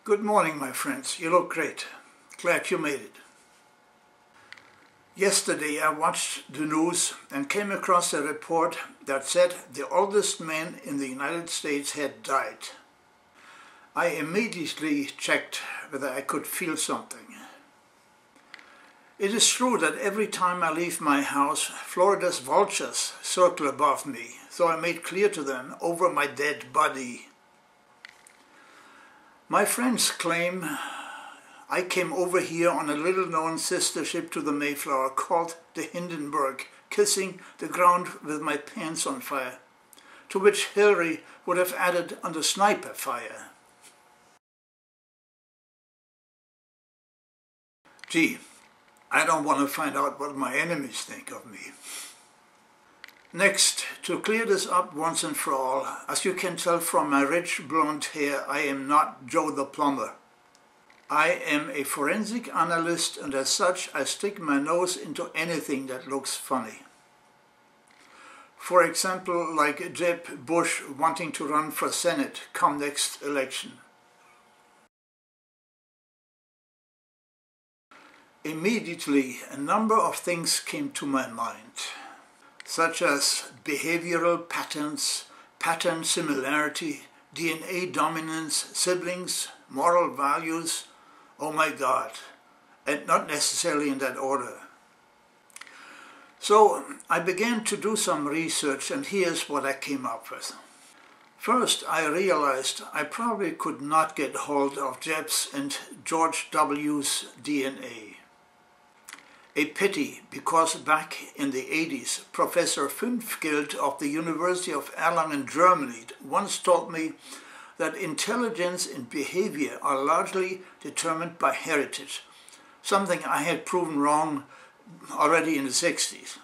Good morning, my friends. You look great. Glad you made it. Yesterday I watched the news and came across a report that said the oldest man in the United States had died. I immediately checked whether I could feel something. It is true that every time I leave my house, Florida's vultures circle above me, so I made clear to them over my dead body. My friends claim I came over here on a little-known sister ship to the Mayflower called the Hindenburg, kissing the ground with my pants on fire, to which Hillary would have added under sniper fire. Gee, I don't want to find out what my enemies think of me. Next, to clear this up once and for all, as you can tell from my rich blonde hair, I am not Joe the Plumber. I am a forensic analyst, and as such I stick my nose into anything that looks funny. For example, like Jeb Bush wanting to run for Senate come next election. Immediately, a number of things came to my mind, such as behavioral patterns, pattern similarity, DNA dominance, siblings, moral values. Oh my God, and not necessarily in that order. So I began to do some research, and here's what I came up with. First, I realized I probably could not get hold of Jebs and George W.'s DNA. A pity, because back in the 80s, Professor Fuenfgeld of the University of Erlangen, Germany, once told me that intelligence and behavior are largely determined by heritage, something I had proven wrong already in the 60s.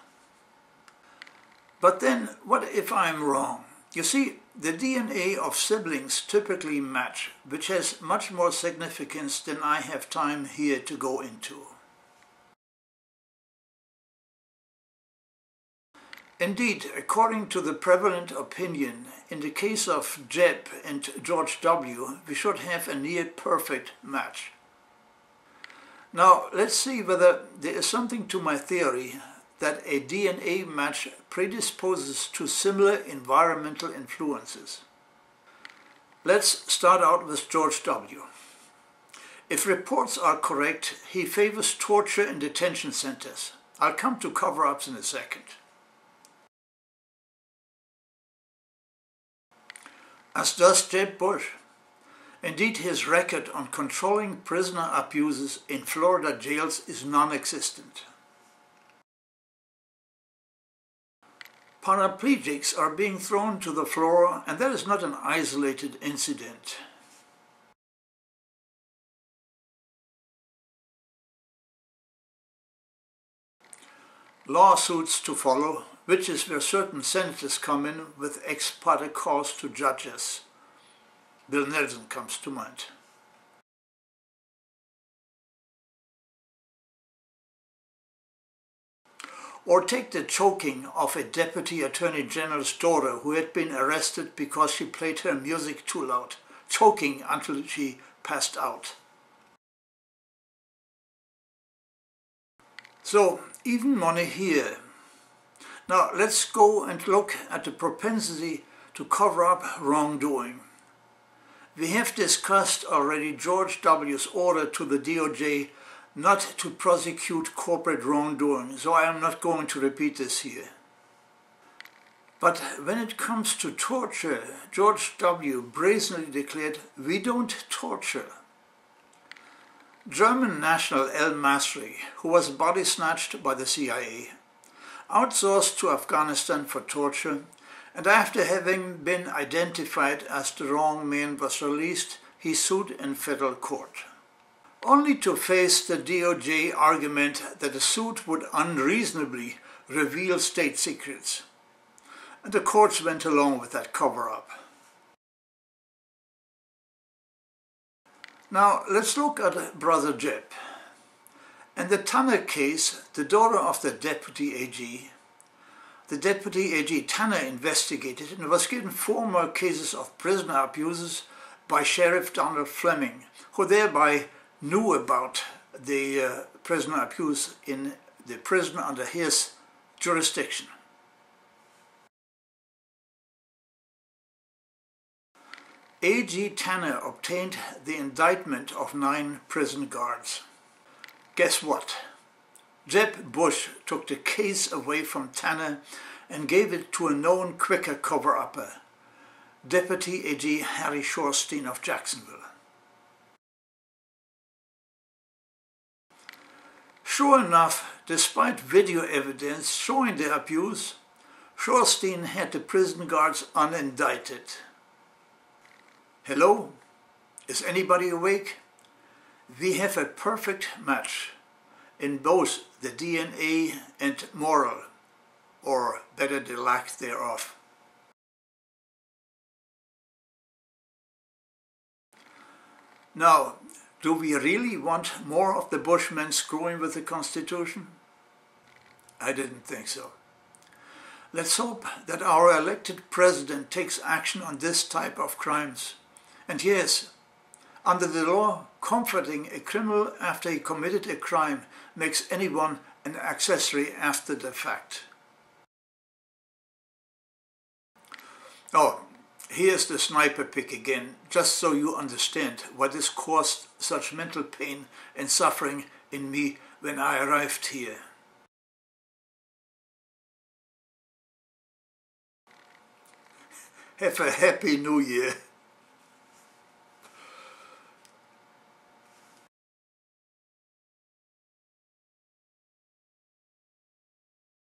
But then, what if I'm wrong? You see, the DNA of siblings typically match, which has much more significance than I have time here to go into. Indeed, according to the prevalent opinion, in the case of Jeb and George W., we should have a near-perfect match. Now, let's see whether there is something to my theory that a DNA match predisposes to similar environmental influences. Let's start out with George W. If reports are correct, he favors torture in detention centers. I'll come to cover-ups in a second. As does Jeb Bush. Indeed, his record on controlling prisoner abuses in Florida jails is non-existent. Paraplegics are being thrown to the floor, and that is not an isolated incident. Lawsuits to follow, which is where certain senators come in with ex parte calls to judges. Bill Nelson comes to mind. Or take the choking of a deputy attorney general's daughter who had been arrested because she played her music too loud, choking until she passed out. So, even money here. Now let's go and look at the propensity to cover up wrongdoing. We have discussed already George W.'s order to the DOJ not to prosecute corporate wrongdoing, so I am not going to repeat this here. But when it comes to torture, George W. brazenly declared, "We don't torture." German national El Masri, who was body snatched by the CIA, outsourced to Afghanistan for torture, and after having been identified as the wrong man was released, he sued in federal court, only to face the DOJ argument that the suit would unreasonably reveal state secrets. And the courts went along with that cover-up. Now let's look at Brother Jeb. In the Tanner case, the daughter of the Deputy AG, Tanner investigated and was given 4 more cases of prisoner abuses by Sheriff Donald Fleming, who thereby knew about the prisoner abuse in the prison under his jurisdiction. A.G. Tanner obtained the indictment of 9 prison guards. Guess what? Jeb Bush took the case away from Tanner and gave it to a known Quaker cover-upper, Deputy A.G. Harry Shorstein of Jacksonville. Sure enough, despite video evidence showing the abuse, Shorstein had the prison guards unindicted. Hello? Is anybody awake? We have a perfect match in both the DNA and moral, or better the lack thereof. Now, do we really want more of the Bushmen screwing with the Constitution? I didn't think so. Let's hope that our elected president takes action on this type of crimes. And yes, under the law, comforting a criminal after he committed a crime makes anyone an accessory after the fact. Oh, here's the sniper pick again, just so you understand what has caused such mental pain and suffering in me when I arrived here. Have a happy new year.